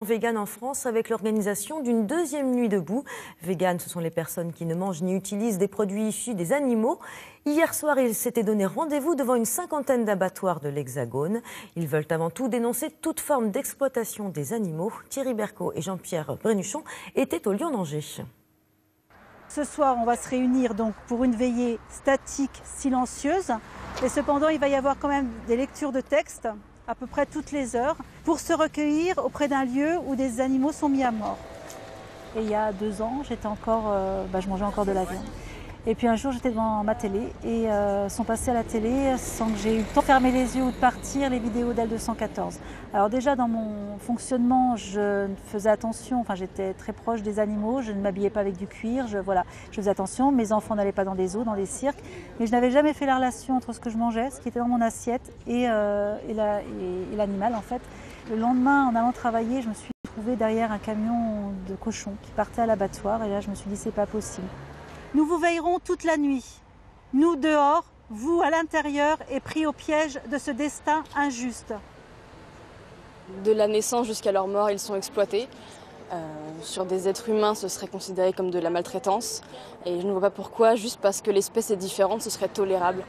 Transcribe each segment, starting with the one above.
Vegan en France avec l'organisation d'une deuxième nuit debout. Vegan, ce sont les personnes qui ne mangent ni utilisent des produits issus des animaux. Hier soir, ils s'étaient donné rendez-vous devant une cinquantaine d'abattoirs de l'Hexagone. Ils veulent avant tout dénoncer toute forme d'exploitation des animaux. Thierry Bercot et Jean-Pierre Brenuchon étaient au Lion d'Angers. Ce soir, on va se réunir donc pour une veillée statique, silencieuse. Et cependant, il va y avoir quand même des lectures de textes à peu près toutes les heures pour se recueillir auprès d'un lieu où des animaux sont mis à mort. Et il y a 2 ans, je mangeais encore de la viande. Et puis un jour, j'étais devant ma télé et sont passées à la télé, sans que j'ai eu le temps de fermer les yeux ou de partir, les vidéos d'L214. Alors déjà, dans mon fonctionnement, je faisais attention, j'étais très proche des animaux, je ne m'habillais pas avec du cuir, je faisais attention, mes enfants n'allaient pas dans des zoos, dans des cirques, mais je n'avais jamais fait la relation entre ce que je mangeais, ce qui était dans mon assiette et l'animal en fait. Le lendemain, en allant travailler, je me suis trouvée derrière un camion de cochons qui partait à l'abattoir et là, je me suis dit, c'est pas possible. Nous vous veillerons toute la nuit, nous dehors, vous à l'intérieur et pris au piège de ce destin injuste. De la naissance jusqu'à leur mort, ils sont exploités. Sur des êtres humains, ce serait considéré comme de la maltraitance. Et je ne vois pas pourquoi, juste parce que l'espèce est différente, ce serait tolérable.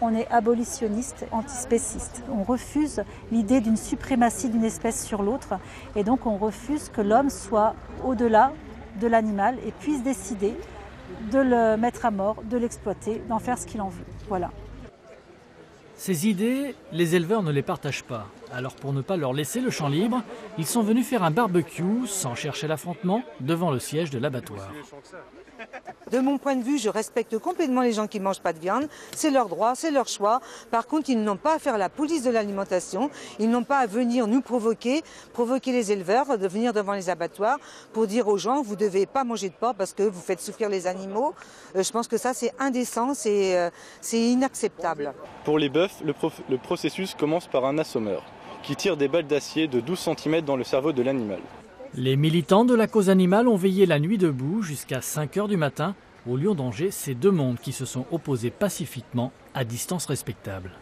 On est abolitionniste, antispéciste. On refuse l'idée d'une suprématie d'une espèce sur l'autre. Et donc on refuse que l'homme soit au-delà de l'animal et puisse décider de le mettre à mort, de l'exploiter, d'en faire ce qu'il en veut. Voilà. Ces idées, les éleveurs ne les partagent pas. Alors pour ne pas leur laisser le champ libre, ils sont venus faire un barbecue, sans chercher l'affrontement, devant le siège de l'abattoir. De mon point de vue, je respecte complètement les gens qui ne mangent pas de viande. C'est leur droit, c'est leur choix. Par contre, ils n'ont pas à faire la police de l'alimentation. Ils n'ont pas à venir nous provoquer les éleveurs, de venir devant les abattoirs pour dire aux gens, vous ne devez pas manger de porc parce que vous faites souffrir les animaux. Je pense que ça, c'est indécent, c'est inacceptable. Pour les bœufs, le processus commence par un assommeur qui tire des balles d'acier de 12 cm dans le cerveau de l'animal. Les militants de la cause animale ont veillé la nuit debout jusqu'à 5 h du matin. Au Lion d'Angers, c'est 2 mondes qui se sont opposés pacifiquement à distance respectable.